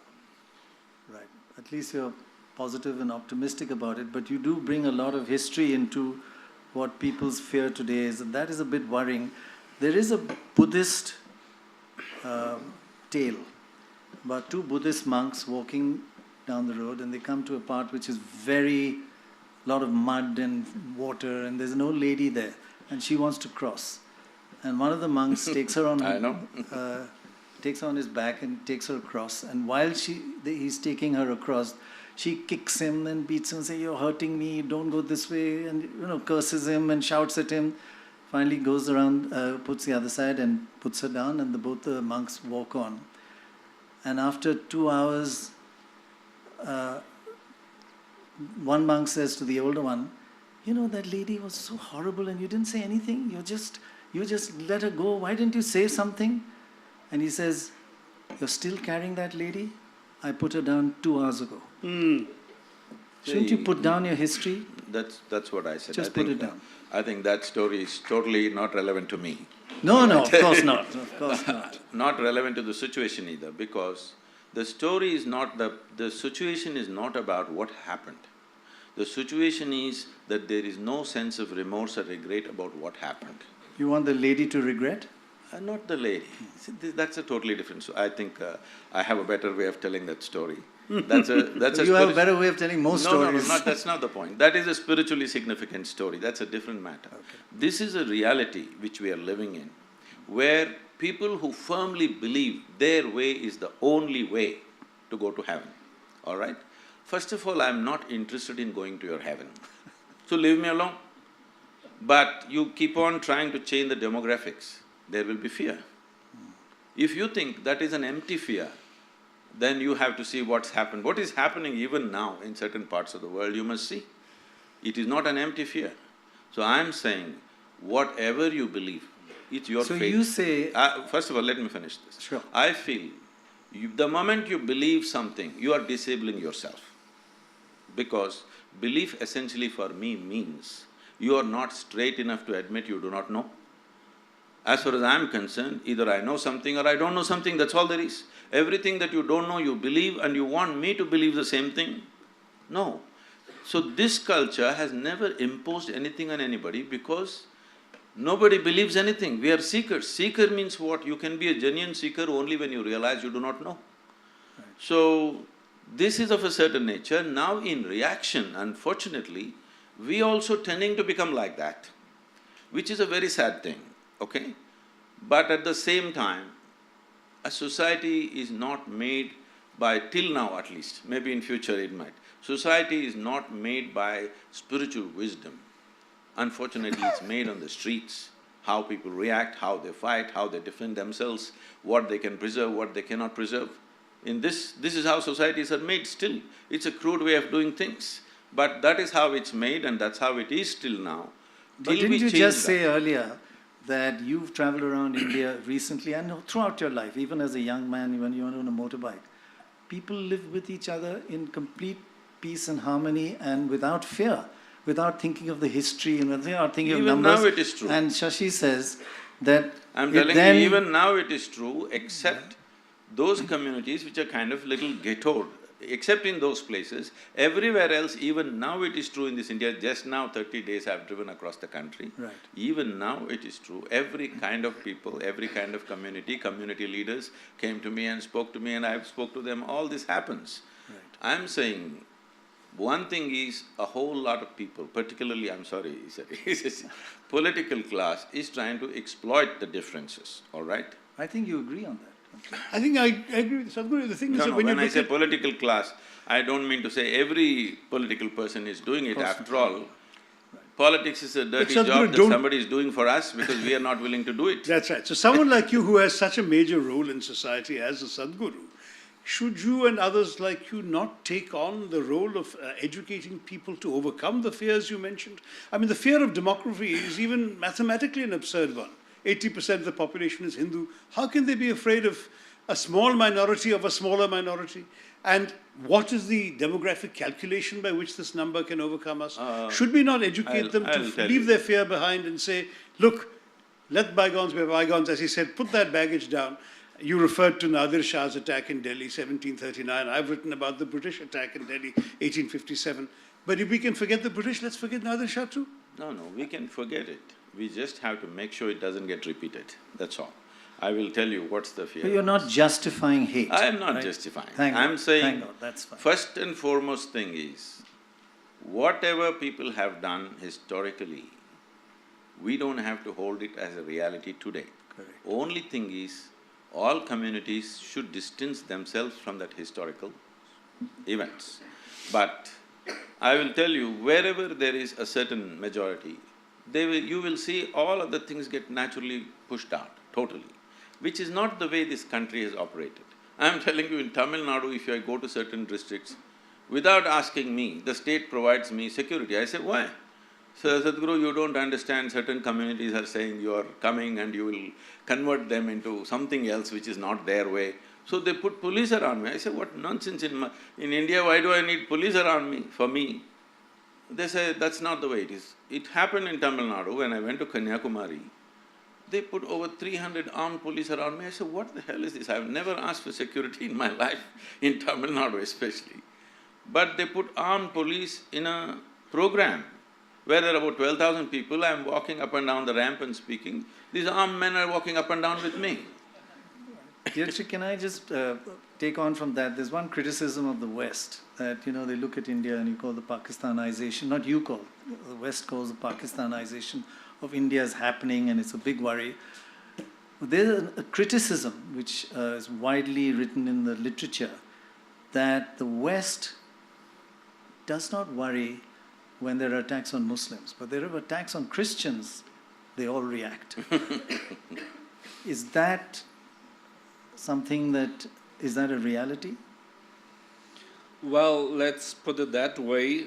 Right. At least you're positive and optimistic about it, but you do bring a lot of history into what people's fear today is, and that is a bit worrying. There is a Buddhist tale about two Buddhist monks walking down the road, and they come to a part which is lot of mud and water, and there's an old lady there, and she wants to cross. And one of the monks takes her on… I know. takes her on his back and takes her across, and while he's taking her across, she kicks him and beats him and says, "You're hurting me, don't go this way," and curses him and shouts at him. Finally goes around, puts the other side and puts her down, and both the monks walk on. And after 2 hours, one monk says to the older one, "That lady was so horrible and you didn't say anything, you just let her go, why didn't you say something?" And he says, "You're still carrying that lady? I put her down 2 hours ago." Shouldn't you put down your history? That's what I said. Just put it down. I think that story is totally not relevant to me. No, of course not, of course not. Not relevant to the situation either, because the story is not… the situation is not about what happened. The situation is that there is no sense of remorse or regret about what happened. You want the lady to regret? Not the lady. See, that's a totally different… I think I have a better way of telling that story. That's a… You have a better way of telling most stories. No, that's not the point. That is a spiritually significant story, that's a different matter. Okay. This is a reality which we are living in, where people who firmly believe their way is the only way to go to heaven, all right? First of all, I'm not interested in going to your heaven, so leave me alone. But you keep on trying to change the demographics, there will be fear. If you think that is an empty fear, then you have to see what's happened. What is happening even now in certain parts of the world, you must see. It is not an empty fear. So I'm saying, whatever you believe, it's your faith. So you say… First of all, let me finish this. Sure. I feel, the moment you believe something, you are disabling yourself. Because belief essentially for me means you are not straight enough to admit you do not know. As far as I'm concerned, either I know something or I don't know something, that's all there is. Everything that you don't know, you believe, and you want me to believe the same thing? No. So this culture has never imposed anything on anybody because nobody believes anything. We are seekers. Seeker means what? You can be a genuine seeker only when you realize you do not know. So, this is of a certain nature. Now in reaction, unfortunately, we also tending to become like that, which is a very sad thing, okay? But at the same time, a society is not made by, till now at least, maybe in future it might, society is not made by spiritual wisdom. Unfortunately, it's made on the streets, how people react, how they fight, how they defend themselves, what they can preserve, what they cannot preserve. This is how societies are made still. It's a crude way of doing things, but that is how it's made and that's how it is still now. But didn't you just say earlier that you've traveled around India recently and throughout your life, even as a young man, when you were on a motorbike, people live with each other in complete peace and harmony and without fear, without thinking of the history and without thinking of numbers. Even now it is true. And Shashi says that I'm telling you, even now it is true, except those communities which are kind of little ghettoed, except in those places. Everywhere else, even now it is true in this India. Just now, 30 days I've driven across the country. Right. Even now it is true. Every kind of people, every kind of community leaders came to me and spoke to me and I spoke to them. All this happens. Right. I'm saying, one thing is a whole lot of people, particularly, political class is trying to exploit the differences, all right? I think you agree on that. I think I agree with Sadhguru. The thing is that when I say political class, I don't mean to say every political person is doing it. After all, politics is a dirty job that somebody is doing for us because we are not willing to do it. That's right. So someone like you who has such a major role in society as a Sadhguru, should you and others like you not take on the role of educating people to overcome the fears you mentioned? I mean, the fear of demography is even mathematically an absurd one. 80% of the population is Hindu. How can they be afraid of a small minority of a smaller minority? And what is the demographic calculation by which this number can overcome us? Should we not educate them to leave their fear behind and say, look, let bygones be bygones, as he said, put that baggage down. You referred to Nadir Shah's attack in Delhi, 1739. I've written about the British attack in Delhi, 1857. But if we can forget the British, let's forget Nadir Shah too. No, we can forget it. We just have to make sure it doesn't get repeated, that's all. I will tell you what's the fear. But you're not justifying hate. I am not right? justifying. I'm saying, that's fine. First and foremost thing is, whatever people have done historically, we don't have to hold it as a reality today. Correct. Only thing is, all communities should distance themselves from that historical events. But I will tell you, wherever there is a certain majority, you will see all other things get naturally pushed out, totally, which is not the way this country has operated. I am telling you, in Tamil Nadu, if I go to certain districts, without asking me, the state provides me security. I say, why? So, Sadhguru, you don't understand, certain communities are saying you are coming and you will convert them into something else which is not their way. So they put police around me. I say, what nonsense, in India, why do I need police around me, for me? They say, that's not the way it is. It happened in Tamil Nadu when I went to Kanyakumari. They put over 300 armed police around me. I said, what the hell is this? I've never asked for security in my life, in Tamil Nadu especially. But they put armed police in a program where there are about 12,000 people. I'm walking up and down the ramp and speaking. These armed men are walking up and down with me. Dheerji, can I just take on from that? There's one criticism of the West that, they look at India and you call the Pakistanization, not you call, the West calls the Pakistanization of India is happening and it's a big worry. There's a criticism which is widely written in the literature that the West does not worry when there are attacks on Muslims, but there are attacks on Christians, they all react. Is that something that, is that a reality? Well, let's put it that way.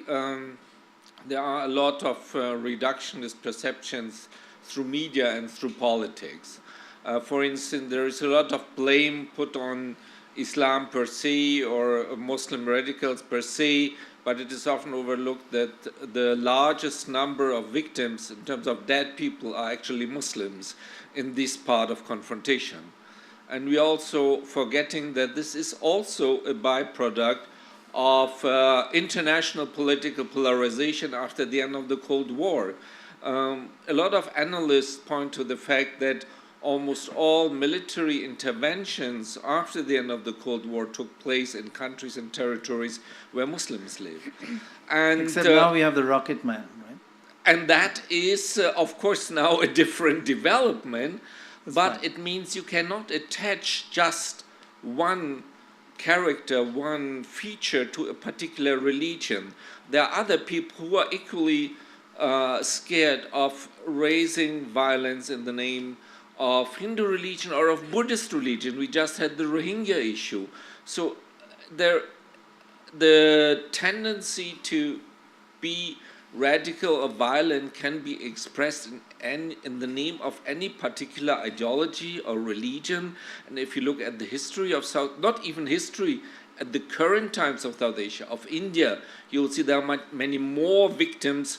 There are a lot of reductionist perceptions through media and through politics. For instance, there is a lot of blame put on Islam per se or Muslim radicals per se, but it is often overlooked that the largest number of victims in terms of dead people are actually Muslims in this part of confrontation. And we are also forgetting that this is also a byproduct of international political polarization after the end of the Cold War. A lot of analysts point to the fact that almost all military interventions after the end of the Cold War took place in countries and territories where Muslims live. And Except now we have the Rocket Man, right? and that is, of course, now a different development, but fine. it means you cannot attach just one character, one feature to a particular religion. There are other people who are equally scared of raising violence in the name of Hindu religion or of Buddhist religion. We just had the Rohingya issue. So the tendency to be radical or violent can be expressed in the name of any particular ideology or religion. And if you look at the history of not even history, at the current times of South Asia, of India, you will see there are many more victims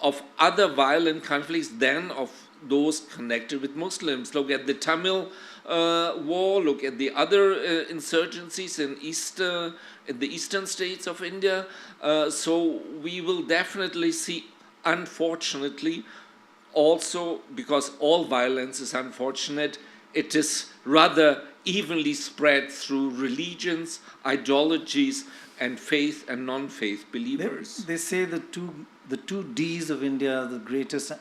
of other violent conflicts than of those connected with Muslims. Look at the Tamil war, look at the other insurgencies in the eastern states of India. So we will definitely see, unfortunately, also, because all violence is unfortunate, it is rather evenly spread through religions, ideologies, and faith and non-faith believers. They say the two Ds of India are the greatest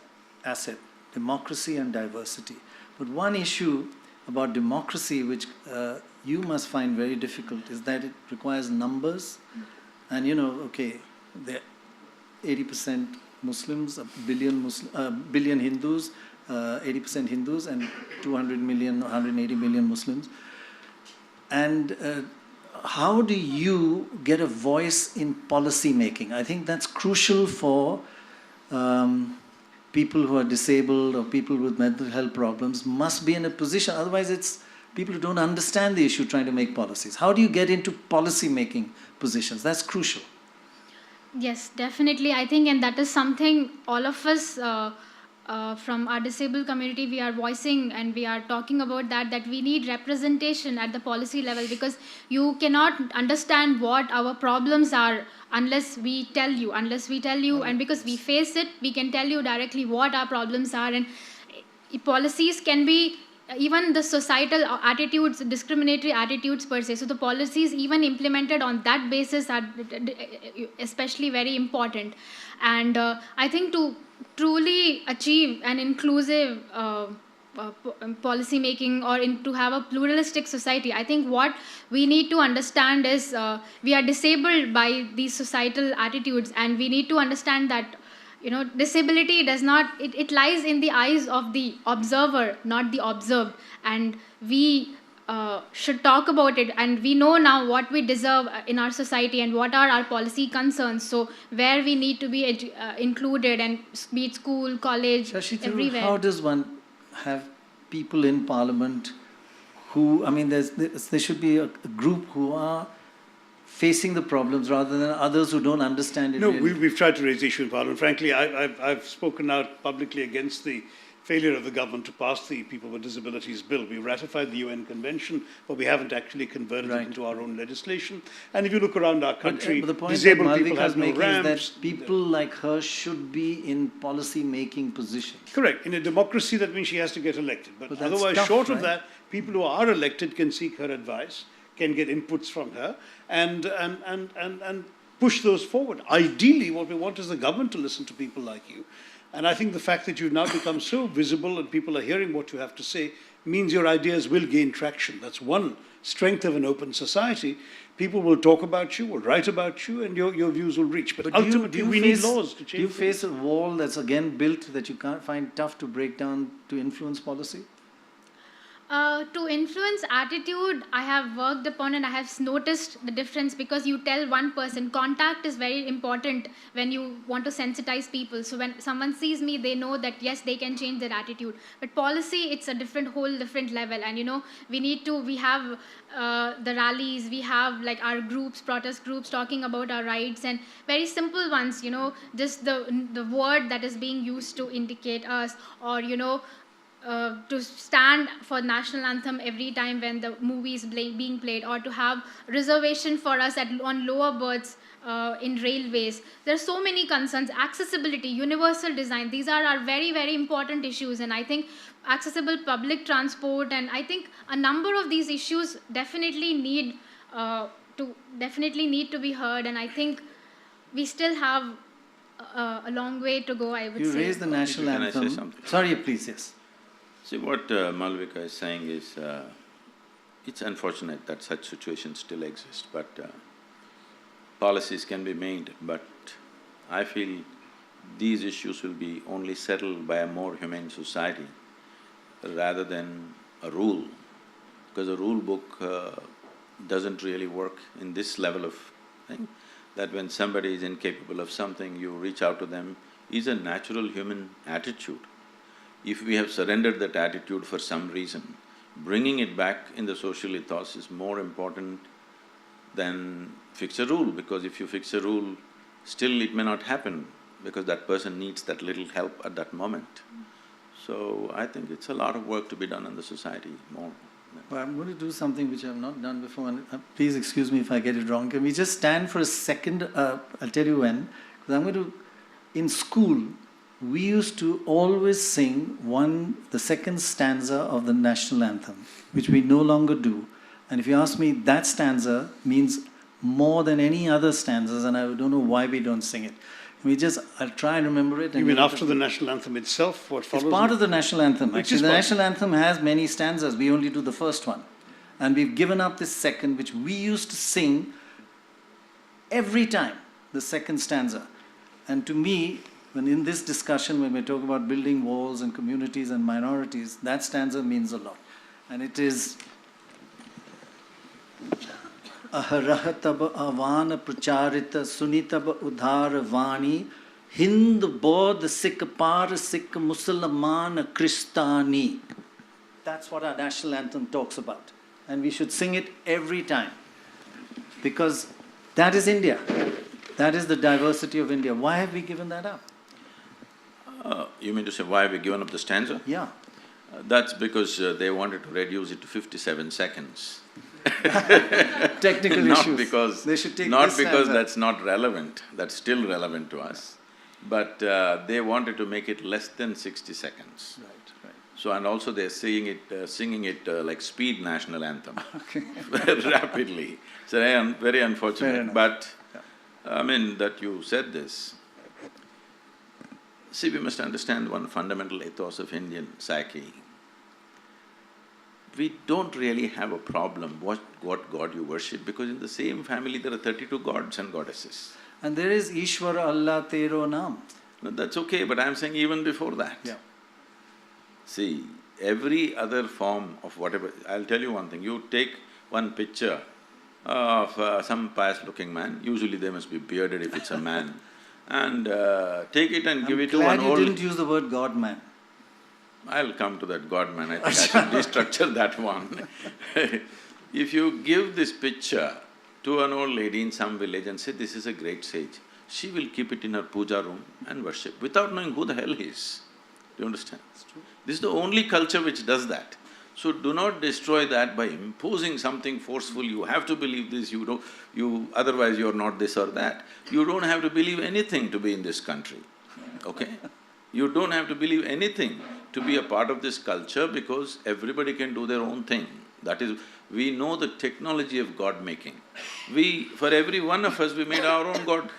asset, democracy and diversity. But one issue about democracy, which you must find very difficult, is that it requires numbers. And there are 80% Muslims, a billion Hindus, 80% Hindus, and 200 million, 180 million Muslims. And how do you get a voice in policy making? I think that's crucial for people who are disabled or people with mental health problems must be in a position. Otherwise, it's people who don't understand the issue trying to make policies. How do you get into policy making positions? That's crucial. Yes, definitely. I think, and that is something all of us from our disabled community, we are voicing and we are talking about that we need representation at the policy level, because you cannot understand what our problems are unless we tell you. And because we face it, we can tell you directly what our problems are. And policies can be even the societal attitudes, discriminatory attitudes per se. So the policies even implemented on that basis are especially very important. And I think to truly achieve an inclusive policy making or to have a pluralistic society, I think what we need to understand is we are disabled by these societal attitudes, and we need to understand that disability does not, it lies in the eyes of the observer, not the observed. And we should talk about it, and we know now what we deserve in our society and what are our policy concerns. So where we need to be included, and be it school, college, Shashi, everywhere. how does one have people in parliament who, there should be a group who are facing the problems rather than others who don't understand it? No, really? we've tried to raise the issue in Parliament. Frankly, I've spoken out publicly against the failure of the government to pass the People with Disabilities Bill. We ratified the UN Convention, but we haven't actually converted it into our own legislation. And if you look around our country, but the point disabled that people Malvika have is no making ramps. is that people like her should be in policy-making positions. Correct. In a democracy, that means she has to get elected. But that's otherwise, tough, short right? of that, people who are elected can seek her advice, can get inputs from her, and push those forward. Ideally, what we want is the government to listen to people like you. And I think the fact that you've now become so visible and people are hearing what you have to say means your ideas will gain traction. That's one strength of an open society. People will talk about you, will write about you, and your views will reach. But ultimately, we need laws to change. Do you face a wall that's again built that you can't find tough to break down to influence policy? To influence attitude, I have worked upon, and I have noticed the difference, because you tell one person, contact is very important when you want to sensitize people. So when someone sees me, they know that yes, they can change their attitude. But policy, it's a whole different level. And we have the rallies, we have like our groups, protest groups talking about our rights, and very simple ones, just the word that is being used to indicate us, or to stand for national anthem every time when the movie is being played, or to have reservation for us on lower berths in railways. There are so many concerns. Accessibility, universal design, these are our very, very important issues. And I think accessible public transport, and I think a number of these issues definitely need to be heard. And I think we still have a long way to go, I would say. You raised the national Can I anthem. say something? Sorry, please, yes. See, what Malvika is saying is, it's unfortunate that such situations still exist, but policies can be made, but I feel these issues will be only settled by a more humane society rather than a rule, because a rule book doesn't really work in this level of thing, that when somebody is incapable of something, you reach out to them, is a natural human attitude. If we have surrendered that attitude for some reason, bringing it back in the social ethos is more important than fix a rule, because if you fix a rule, still it may not happen because that person needs that little help at that moment. So I think it's a lot of work to be done in the society more. Well, I'm going to do something which I've not done before, and please excuse me if I get it wrong. Can we just stand for a second? I'll tell you when. Because I'm going to… In school, we used to always sing the second stanza of the national anthem, which we no longer do. And if you ask me, that stanza means more than any other stanzas, and I don't know why we don't sing it. I'll try and remember it. You mean after the national anthem itself, what follows? It's part of the national anthem. Which Actually, is the part- national anthem has many stanzas. We only do the first one. And we've given up this second, which we used to sing every time, the second stanza. And to me, when in this discussion, when we talk about building walls and communities and minorities, that stanza means a lot. And it is… Aharahatab avana pracharita sunitab udhara vani Hind Bodh Sikh Par Sikh Musalman Kristani. That's what our national anthem talks about. And we should sing it every time. Because that is India. That is the diversity of India. Why have we given that up? You mean to say why have we given up the stanza? Yeah. That's because they wanted to reduce it to 57 seconds. Technical Not issues. because… They should take not this because stanza. that's not relevant, that's still relevant to us, but they wanted to make it less than 60 seconds. Right, right. So, and also they're singing it like speed national anthem, Okay. rapidly. So very unfortunate. Fair enough. But, Yeah. I mean, that you said this. See, we must understand one fundamental ethos of Indian psyche. We don't really have a problem what God you worship, because in the same family there are 32 gods and goddesses. And there is Ishwara Allah Tero Naam. No, that's okay, but I'm saying even before that. Yeah. See, every other form of whatever… I'll tell you one thing, you take one picture of some pious-looking man, usually they must be bearded if it's a man, and take it and give it to one I'm glad old… you didn't use the word God man. I'll come to that God man, I think I should restructure that one. If you give this picture to an old lady in some village and say, this is a great sage, she will keep it in her puja room and worship without knowing who the hell he is. Do you understand? This is the only culture which does that. So do not destroy that by imposing something forceful, you have to believe this, otherwise you're not this or that. You don't have to believe anything to be in this country, okay? You don't have to believe anything to be a part of this culture, because everybody can do their own thing. That is, we know the technology of God-making. For every one of us, we made our own God.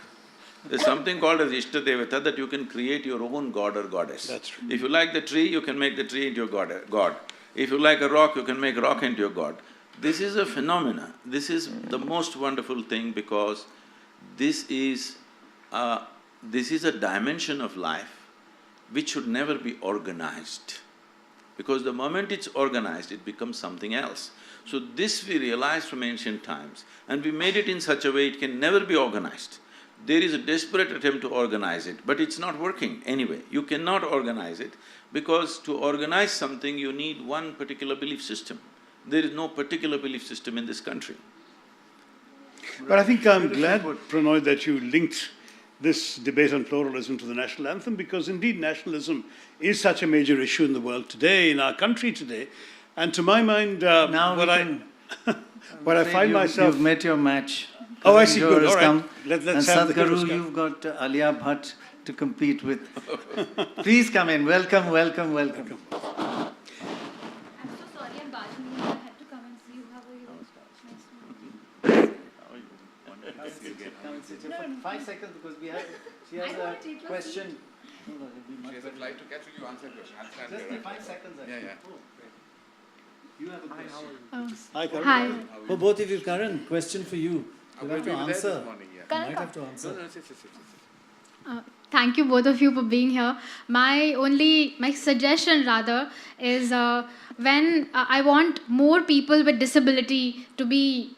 There's something called as Ishta Devata, that you can create your own god or goddess. That's true. If you like the tree, you can make the tree into your god. If you like a rock, you can make a rock into your god. This is a phenomena. This is the most wonderful thing, because this is a dimension of life which should never be organized. Because the moment it's organized, it becomes something else. So this we realized from ancient times, and we made it in such a way it can never be organized. There is a desperate attempt to organize it, but it's not working anyway. You cannot organize it, because to organize something you need one particular belief system. There is no particular belief system in this country. But I think I'm glad, Pranoy, that you linked this debate on pluralism to the national anthem, because indeed nationalism is such a major issue in the world today, in our country today. And to my mind, Now what I find myself... You've met your match. Oh, I see. Karan Good. Johar All has right. come. Let's And have the heroes Sadhguru, come. you've got Alia Bhatt to compete with. Please come in. Welcome, welcome, welcome. I'm so sorry I'm barging in. I had to come and see you. How are you? Nice to meet you. Come and sit here for 5 seconds because she has a question. She has a flight to catch. Will you answer question? I'll stand Just there. in 5 seconds. Yeah, yeah. Oh, great. You have a question. Hi, Karan. Hi. For both of you, Karan, question for you. You have to We were there answer. this morning, yeah. You might have to answer. No, sit. Thank you both of you for being here. My suggestion rather is when I want more people with disability to be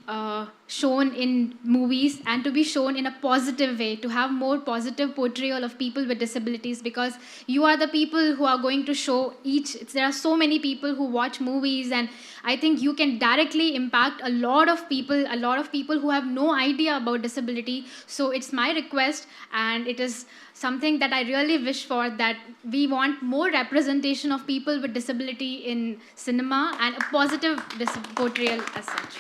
shown in movies and to be shown in a positive way, to have more positive portrayal of people with disabilities, because you are the people who are going to show there are so many people who watch movies, and I think you can directly impact a lot of people who have no idea about disability. So it's my request, and it is something that I really wish for, that we want more representation of people with disability in cinema and a positive portrayal as such.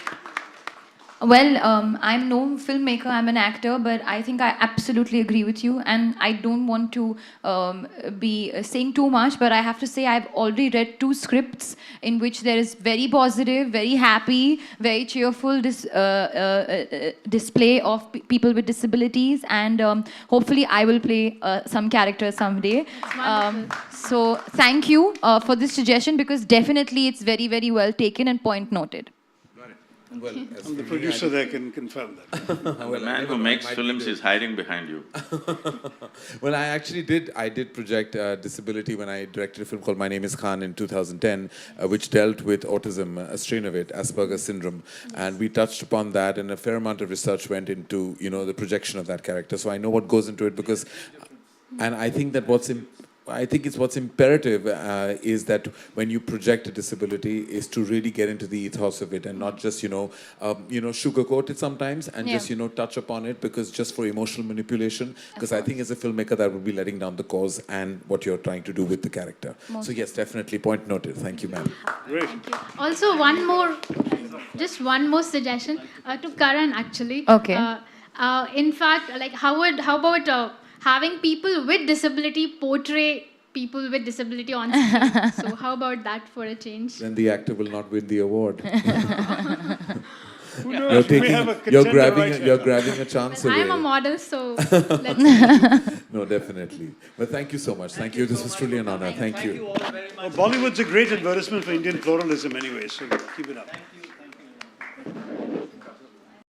Well, I'm no filmmaker, I'm an actor, but I think I absolutely agree with you, and I don't want to be saying too much, but I have to say I've already read 2 scripts in which there is very positive, very happy, very cheerful display of people with disabilities, and hopefully I will play some characters someday. So thank you for this suggestion, because definitely it's very, very well taken and point noted. Well, I'm the producer there, can confirm that. The man who makes films is hiding behind you. Well, I did project disability when I directed a film called My Name is Khan in 2010, which dealt with autism, a strain of it, Asperger's syndrome. And we touched upon that, and a fair amount of research went into, the projection of that character. So I know what goes into it, because, and I think that what's imperative is that when you project a disability is to really get into the ethos of it and not just, sugarcoat it sometimes and just, touch upon it because just for emotional manipulation. Because I think as a filmmaker that would be letting down the cause and what you're trying to do with the character. So yes, definitely, point noted. Thank you, ma'am. Great. Also, just one more suggestion to Karan actually. Okay. In fact, like how about having people with disability portray people with disability on screen? So how about that for a change? Then the actor will not win the award. Who knows? You're grabbing a chance away. I'm a model, so let's No, definitely. But thank you so much. Thank you. This was truly an honor. Thank you. All very much. Bollywood's a great advertisement for Indian pluralism anyway, so keep it up.